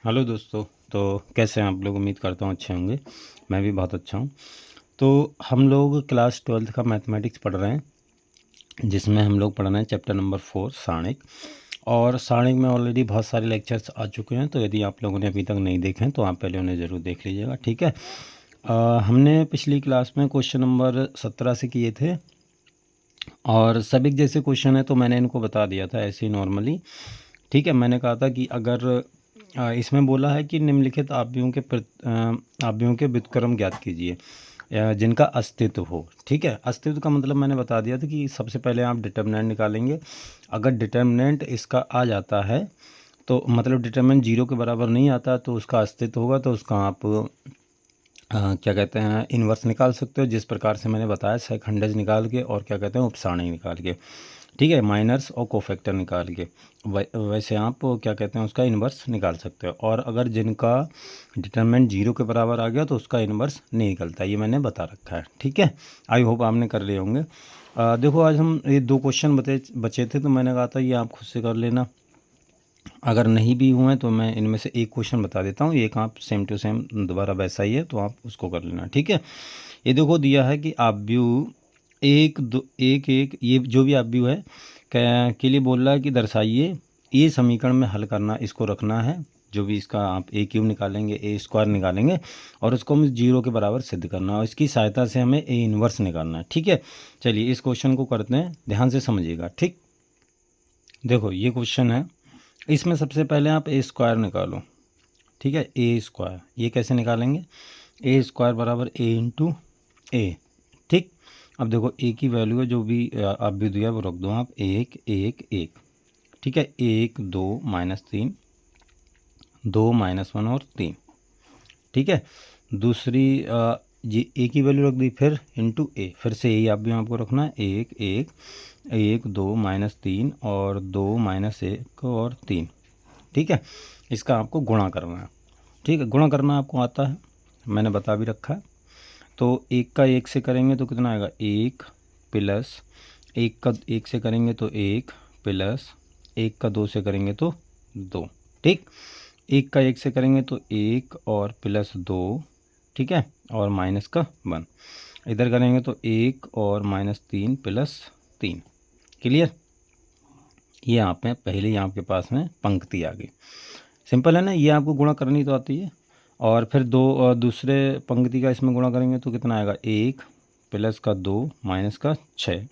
Hello दोस्तों। तो कैसे हैं आप लोग? उम्मीद करता हूँ अच्छे होंगे। मैं भी बहुत अच्छा हूँ। तो हम लोग क्लास 12th का मैथमेटिक्स पढ़ रहे हैं, जिसमें हम लोग पढ़ रहे हैं चैप्टर नंबर 4 सारणिक। और सारणिक में ऑलरेडी बहुत सारे लेक्चर्स आ चुके हैं, तो यदि आप लोगों ने अभी तक नहीं देखे हैं तो आप पहले उन्हें ज़रूर देख लीजिएगा, ठीक है। हमने पिछली क्लास में क्वेश्चन नंबर 17 से किए थे, और सभी जैसे क्वेश्चन है तो मैंने इनको बता दिया था ऐसे ही नॉर्मली, ठीक है। मैंने कहा था कि अगर इसमें बोला है कि निम्नलिखित आव्यूहों के व्युत्क्रम ज्ञात कीजिए जिनका अस्तित्व हो, ठीक है। अस्तित्व का मतलब मैंने बता दिया था कि सबसे पहले आप डिटर्मिनेंट निकालेंगे। अगर डिटर्मिनेंट इसका आ जाता है तो मतलब डिटर्मिनेंट 0 के बराबर नहीं आता तो उसका अस्तित्व होगा, तो उसका आप क्या कहते हैं इन्वर्स निकाल सकते हो, जिस प्रकार से मैंने बताया सहखंडज निकाल के और क्या कहते हैं उपसारणिक निकाल के, ठीक है। माइनर्स और कोफैक्टर निकाल के वैसे आप क्या कहते हैं उसका इन्वर्स निकाल सकते हो। और अगर जिनका डिटरमिनेंट 0 के बराबर आ गया तो उसका इन्वर्स नहीं निकलता, ये मैंने बता रखा है, ठीक है। आई होप आपने कर लिए होंगे। देखो आज हम ये 2 क्वेश्चन बचे थे, तो मैंने कहा था ये आप खुद से कर लेना। अगर नहीं भी हुए तो मैं इनमें से एक क्वेश्चन बता देता हूँ, एक आप सेम टू सेम दोबारा वैसा ही है तो आप उसको कर लेना, ठीक है। ये देखो दिया है कि आव्यूह एक दो एक एक ये जो भी आव्यूह है के लिए बोल रहा है कि दर्शाइए, ये समीकरण में हल करना, इसको रखना है। जो भी इसका आप ए क्यूब निकालेंगे, ए स्क्वायर निकालेंगे और उसको हमें 0 के बराबर सिद्ध करना है, और इसकी सहायता से हमें ए इन्वर्स निकालना है, ठीक है। चलिए इस क्वेश्चन को करते हैं, ध्यान से समझिएगा, ठीक। देखो ये क्वेश्चन है, इसमें सबसे पहले आप ए स्क्वायर निकालो, ठीक है। ए स्क्वायर ये कैसे निकालेंगे? ए स्क्वायर बराबर ए इंटू ए, ठीक। अब देखो ए की वैल्यू है जो भी आप भी दिया वो रख दो आप, एक एक एक, ठीक है। एक दो माइनस तीन, दो माइनस वन और तीन, ठीक है। दूसरी ये ए की वैल्यू रख दी, फिर इंटू ए, फिर से यही आप भी आपको रखना है, एक एक एक दो माइनस तीन और दो माइनस एक और तीन, ठीक है। इसका आपको गुणा करना है, ठीक है। गुणा करना आपको आता है, मैंने बता भी रखा है। तो एक का एक से करेंगे तो कितना आएगा? एक प्लस एक का एक से करेंगे तो एक, प्लस एक का दो से करेंगे तो दो, ठीक। एक का एक से करेंगे तो एक और प्लस दो, ठीक है, और माइनस का वन। इधर करेंगे तो एक और माइनस तीन प्लस तीन, क्लियर। ये आप में पहले ही आपके पास में पंक्ति आ गई, सिंपल है ना। ये आपको गुणा करनी तो आती है। और फिर दूसरे पंक्ति का इसमें गुणा करेंगे तो कितना आएगा? एक प्लस का दो माइनस का छः,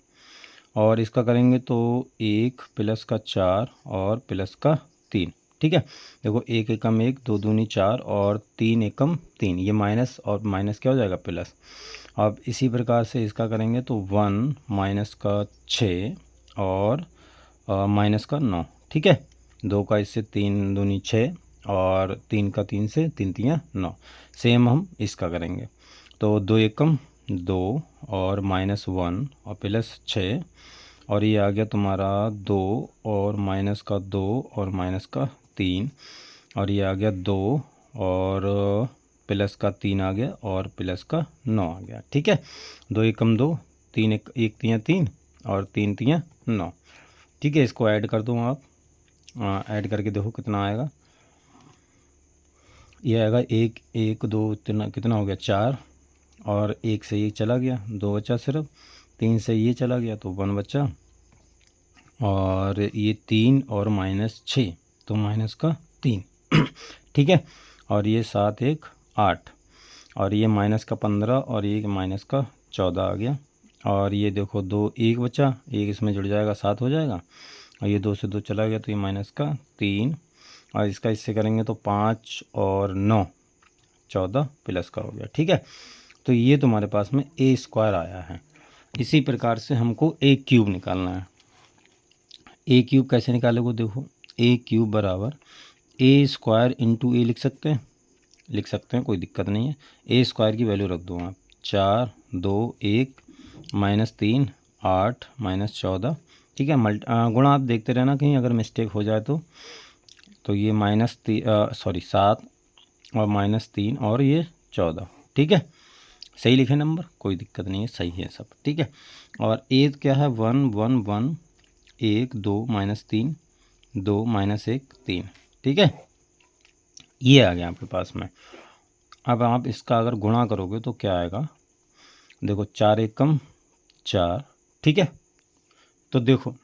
और इसका करेंगे तो एक प्लस का चार और प्लस का तीन, ठीक है। देखो एक एकम एक, दो दूनी चार और तीन एकम तीन, ये माइनस और माइनस क्या हो जाएगा? प्लस। अब इसी प्रकार से इसका करेंगे तो वन माइनस का छः और माइनस का नौ, ठीक है। दो का इससे तीन दूनी छः और तीन का तीन से तीन तियाँ नौ। सेम हम इसका करेंगे तो दो एकम दो और माइनस वन और प्लस छः, और ये आ गया तुम्हारा दो और माइनस का दो और माइनस का तीन, और ये आ गया दो और प्लस का तीन आ गया और प्लस का नौ आ गया, ठीक है। दो एकम दो, तीन एक तियाँ तीन और तीन तियाँ नौ, ठीक है। इसको ऐड कर दो आप, ऐड करके देखो कितना आएगा। ये आएगा एक एक दो तीन, कितना हो गया? चार, और एक से ये चला गया, दो बचा सिर्फ, तीन से ये चला गया तो वन बचा, और ये तीन और माइनस छः तो माइनस का तीन ठीक है। और ये सात एक आठ, और ये माइनस का 15 और ये माइनस का 14 आ गया। और ये देखो दो एक बचा, एक इसमें जुड़ जाएगा, सात हो जाएगा, और ये दो से दो चला गया तो ये माइनस का तीन, और इसका इससे करेंगे तो पाँच और नौ 14 प्लस का हो गया, ठीक है। तो ये तुम्हारे पास में ए स्क्वायर आया है। इसी प्रकार से हमको ए क्यूब निकालना है। ए क्यूब कैसे निकालोगे? देखो ए क्यूब बराबर ए स्क्वायर इंटू ए लिख सकते हैं, कोई दिक्कत नहीं है। ए स्क्वायर की वैल्यू रख दो आप, चार दो एक माइनस तीन आठ माइनस 14, ठीक है। गुणा आप देखते रहना कहीं अगर मिस्टेक हो जाए तो ये माइनस सॉरी सात और माइनस तीन और ये 14, ठीक है। सही लिखे नंबर, कोई दिक्कत नहीं है, सही है सब, ठीक है। और ए क्या है? वन वन वन, एक दो माइनस तीन, दो माइनस एक तीन, ठीक है। ये आ गया आपके पास में। अब आप इसका अगर गुणा करोगे तो क्या आएगा, देखो 4 एकम 4, ठीक है। तो देखो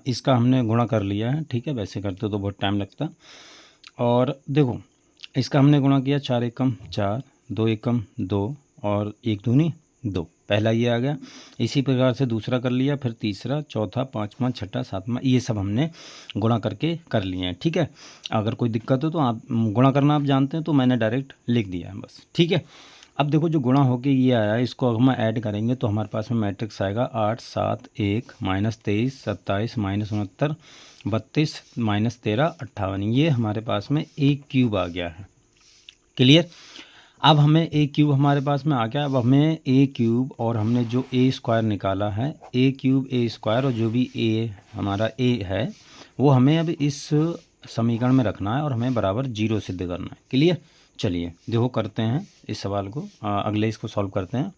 इसका हमने गुणा कर लिया है, ठीक है। वैसे करते तो बहुत टाइम लगता। और देखो इसका हमने गुणा किया, 4 एकम 4, 2 एकम 2 और 1 दूनी 2, पहला ये आ गया। इसी प्रकार से दूसरा कर लिया, फिर तीसरा, चौथा, पाँचवा, छठा, सातवां, ये सब हमने गुणा करके कर लिए हैं, ठीक है। अगर कोई दिक्कत हो तो आप गुणा करना आप जानते हैं, तो मैंने डायरेक्ट लिख दिया है बस, ठीक है। अब देखो जो गुणा होके ये आया, इसको हम ऐड करेंगे तो हमारे पास में मैट्रिक्स आएगा 8 7 1 -23 27 -69 32 -13 58। ये हमारे पास में ए क्यूब आ गया है। क्लियर। अब हमें ए क्यूब हमारे पास में आ गया। अब हमें ए क्यूब और हमने जो ए स्क्वायर निकाला है, ए क्यूब ए स्क्वायर और जो भी ए हमारा ए है वो हमें अब इस समीकरण में रखना है और हमें बराबर 0 सिद्ध करना है। क्लियर। चलिए देखो करते हैं इस सवाल को, अगले इसको सॉल्व करते हैं।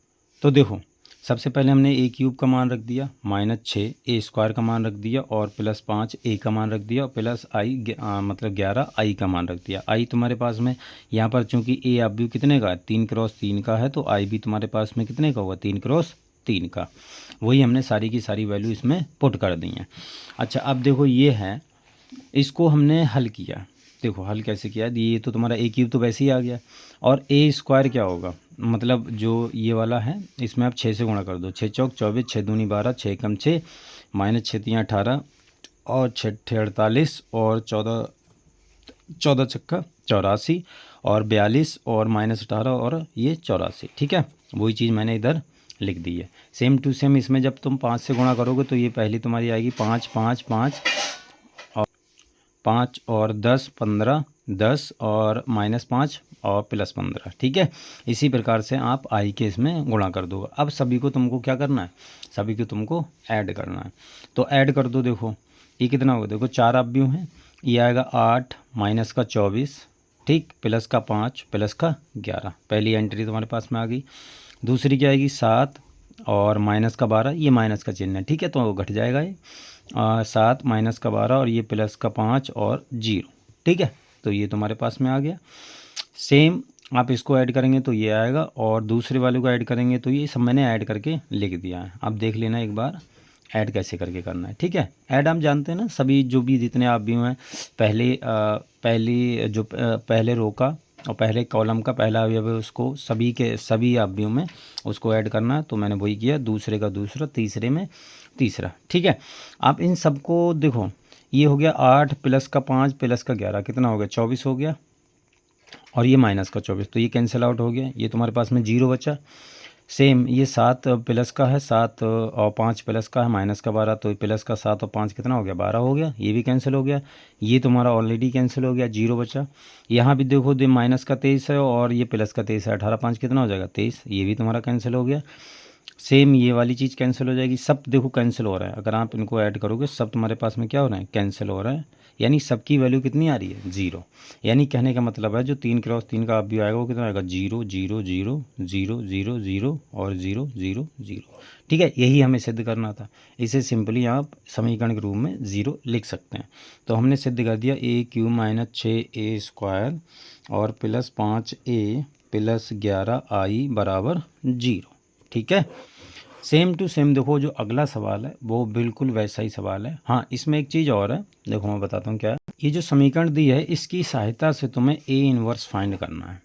तो देखो सबसे पहले हमने ए क्यूब का मान रख दिया, -6 ए स्क्वायर का मान रख दिया और +5 ए का मान रख दिया और प्लस आई मतलब 11 आई का मान रख दिया। आई तुम्हारे पास में यहाँ पर चूंकि ए अवयव कितने का है, 3×3 का है, तो आई भी तुम्हारे पास में कितने का हुआ, 3×3 का। वही हमने सारी की सारी वैल्यू इसमें पुट कर दी हैं। अच्छा अब देखो ये है, इसको हमने हल किया। देखो हल कैसे किया, ये तो तुम्हारा ए क्यूब तो वैसे ही आ गया और ए स्क्वायर क्या होगा, मतलब जो ये वाला है इसमें आप 6 से गुणा कर दो, 6 चौक 24, 6 दूनी 12, 6 कम 6 -6 3 18 और 6 48 और 14 छक्का 84 और 42 और -18 और ये 84, ठीक है। वही चीज़ मैंने इधर लिख दी है। सेम टू सेम इसमें जब तुम 5 से गुणा करोगे तो ये पहली तुम्हारी आएगी 5 5 5 और 5 और 10 15 10 और -5 और +15, ठीक है। इसी प्रकार से आप आई के इसमें गुणा कर दो। अब सभी को तुमको क्या करना है, सभी को तुमको ऐड करना है। तो ऐड कर दो। देखो ये कितना होगा, देखो 4 अवयव हैं, ये आएगा 8 माइनस का 24, ठीक, प्लस का 5 प्लस का 11। पहली एंट्री तुम्हारे पास में आ गई। दूसरी क्या आएगी 7 और माइनस का 12, ये माइनस का चिन्ह है, ठीक है, तो घट जाएगा ये 7 माइनस का 12 और ये प्लस का 5 और 0, ठीक है। तो ये तुम्हारे पास में आ गया। सेम आप इसको ऐड करेंगे तो ये आएगा और दूसरे वाले को ऐड करेंगे तो ये सब मैंने ऐड करके लिख दिया है। अब देख लेना एक बार ऐड कैसे करके करना है, ठीक है। ऐड हम जानते हैं ना, सभी जो भी जितने आप भी हैं पहले रो का और पहले कॉलम का पहला अवयव है उसको सभी के सभी अवयवों में उसको ऐड करना है। तो मैंने वही किया, दूसरे का दूसरा, तीसरे में तीसरा, ठीक है। आप इन सबको देखो, ये हो गया 8 प्लस का 5 प्लस का 11 कितना हो गया, 24 हो गया और ये माइनस का 24, तो ये कैंसिल आउट हो गया, ये तुम्हारे पास में 0 बचा। सेम ये 7 प्लस का है 7 और 5 प्लस का है माइनस का 12, तो प्लस का 7 और 5 कितना हो गया, 12 हो गया, ये भी कैंसिल हो गया। ये तुम्हारा ऑलरेडी कैंसिल हो गया, 0 बचा। यहाँ भी देखो दे माइनस का 23 है और ये प्लस का 23 है, 18 5 कितना हो जाएगा 23, ये भी तुम्हारा कैंसिल हो गया। सेम ये वाली चीज़ कैंसिल हो जाएगी, सब देखो कैंसिल हो रहा है। अगर आप इनको ऐड करोगे सब तुम्हारे पास में क्या हो रहा है, कैंसिल हो रहा है, यानी सबकी वैल्यू कितनी आ रही है, 0। यानी कहने का मतलब है जो 3×3 का अवयव आएगा वो कितना आएगा, 0 0 0 0 0 0 और 0 0 0, ठीक है। यही हमें सिद्ध करना था। इसे सिंपली आप समीकरण के रूप में 0 लिख सकते हैं। तो हमने सिद्ध कर दिया ए क्यूब -6 ए स्क्वायर और +5 a +11 आई बराबर 0, ठीक है। सेम टू सेम देखो जो अगला सवाल है वो बिल्कुल वैसा ही सवाल है। हाँ इसमें एक चीज़ और है, देखो मैं बताता हूँ क्या है। ये जो समीकरण दी है इसकी सहायता से तुम्हें ए इनवर्स फाइंड करना है,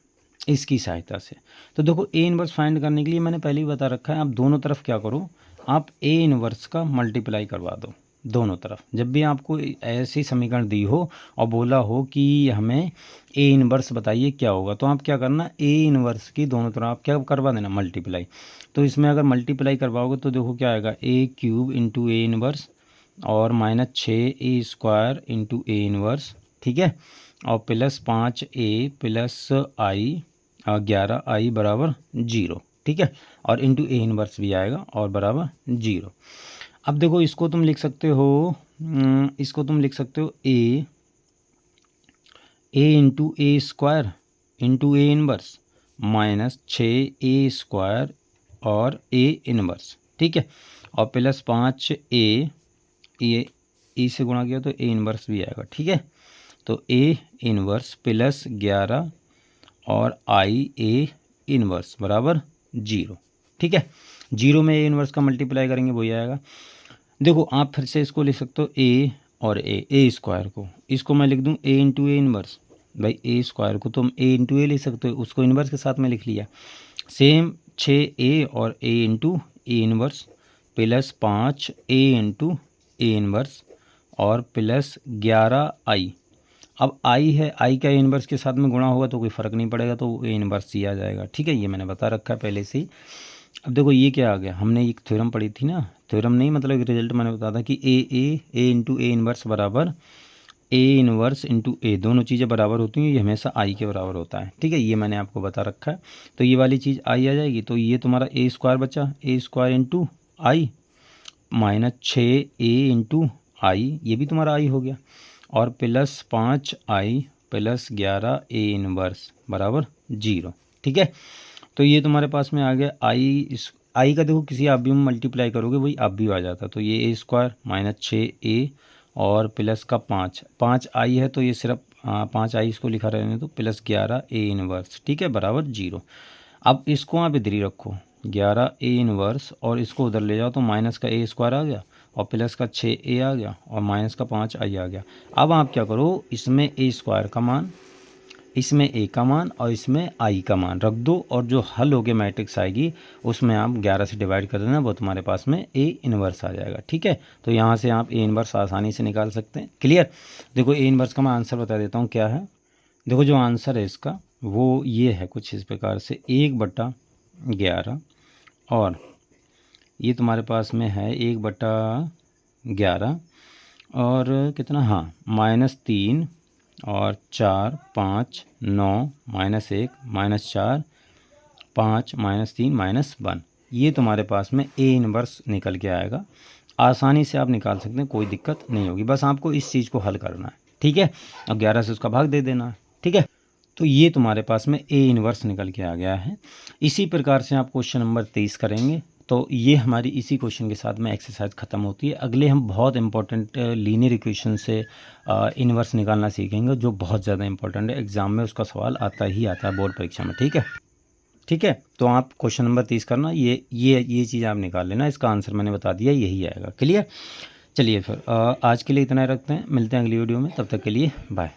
इसकी सहायता से। तो देखो ए इनवर्स फाइंड करने के लिए मैंने पहले ही बता रखा है, आप दोनों तरफ क्या करो, आप ए इनवर्स का मल्टीप्लाई करवा दो दोनों तरफ। जब भी आपको ऐसी समीकरण दी हो और बोला हो कि हमें ए इनवर्स बताइए क्या होगा, तो आप क्या करना, ए इनवर्स की दोनों तरफ आप क्या करवा देना, मल्टीप्लाई। तो इसमें अगर मल्टीप्लाई करवाओगे तो देखो क्या आएगा, ए क्यूब इंटू ए इनवर्स और -6 a square into a inverse, ठीक है, और +5 a + आई 11 आई बराबर 0, ठीक है, और इंटू ए इनवर्स भी आएगा और बराबर 0। अब देखो इसको तुम लिख सकते हो, a into a square into a inverse -6 a square और ए इनवर्स, ठीक है, और +5 a, ये ए से गुणा किया तो ए इनवर्स भी आएगा, ठीक है। तो ए इनवर्स प्लस 11 और आई ए इनवर्स बराबर 0। ठीक है, 0 में ए इनवर्स का मल्टीप्लाई करेंगे वही आएगा। देखो आप फिर से इसको लिख सकते हो ए और ए स्क्वायर को, इसको मैं लिख दूँ ए इंटू ए इनवर्स। भाई ए स्क्वायर को तुम ए इंटू ए लिख सकते हो, उसको इनवर्स के साथ में लिख लिया। सेम 6a और a into a inverse plus 5a into a inverse और प्लस 11i। अब आई है, आई का ए इनवर्स के साथ में गुणा होगा तो कोई फ़र्क नहीं पड़ेगा, तो ए इनवर्स ही आ जाएगा। ठीक है, ये मैंने बता रखा है पहले से ही। अब देखो ये क्या आ गया, हमने एक थ्योरम पढ़ी थी ना, थ्योरम नहीं मतलब एक रिजल्ट मैंने बताया था कि ए इंटू ए इनवर्स बराबर ए इनवर्स इंटू ए, दोनों चीज़ें बराबर होती हैं, ये हमेशा आई के बराबर होता है। ठीक है, ये मैंने आपको बता रखा है। तो ये वाली चीज़ आई आ जाएगी, तो ये तुम्हारा ए स्क्वायर बचा, ए स्क्वायर इंटू आई माइनस 6a इंटू आई, ये भी तुम्हारा आई हो गया, और plus 5i plus 11a inverse बराबर 0। ठीक है, तो ये तुम्हारे पास में आ गया आई का देखो किसी आप भी में मल्टीप्लाई करोगे वही आप भी आ जाता, तो ये ए स्क्वायर माइनस 6a और प्लस का 5 है, तो ये सिर्फ 5i इसको लिखा रहने तो प्लस 11a इनवर्स। ठीक है, बराबर 0। अब इसको आप इधर ही रखो 11a इनवर्स और इसको उधर ले जाओ तो माइनस का ए स्क्वायर आ गया और प्लस का 6a आ गया और माइनस का 5i आ गया। अब आप क्या करो, इसमें ए स्क्वायर का मान, इसमें ए का मान और इसमें आई का मान रख दो, और जो हल होके मैट्रिक्स आएगी उसमें आप 11 से डिवाइड कर देना, वो तुम्हारे पास में ए इनवर्स आ जाएगा। ठीक है, तो यहाँ से आप ए इनवर्स आसानी से निकाल सकते हैं। क्लियर, देखो ए इनवर्स का मैं आंसर बता देता हूँ क्या है। देखो जो आंसर है इसका वो ये है कुछ इस प्रकार से, 1/11 और ये तुम्हारे पास में है 1/11 और कितना, हाँ -3 और 4 5 9 -1 -4 5 -3 -1, ये तुम्हारे पास में ए इनवर्स निकल के आएगा। आसानी से आप निकाल सकते हैं, कोई दिक्कत नहीं होगी, बस आपको इस चीज़ को हल करना है। ठीक है, अब 11 से उसका भाग दे देना है। ठीक है, तो ये तुम्हारे पास में ए इनवर्स निकल के आ गया है। इसी प्रकार से आप क्वेश्चन नंबर 23 करेंगे, तो ये हमारी इसी क्वेश्चन के साथ में एक्सरसाइज ख़त्म होती है। अगले हम बहुत इंपॉर्टेंट लीनियर इक्वेशन से इनवर्स निकालना सीखेंगे, जो बहुत ज़्यादा इंपॉर्टेंट है, एग्जाम में उसका सवाल आता ही आता है बोर्ड परीक्षा में। ठीक है, ठीक है, तो आप क्वेश्चन नंबर 30 करना, ये चीज़ आप निकाल लेना, इसका आंसर मैंने बता दिया, यही आएगा। क्लियर, चलिए फिर आज के लिए इतना ही रखते हैं, मिलते हैं अगली वीडियो में, तब तक के लिए बाय।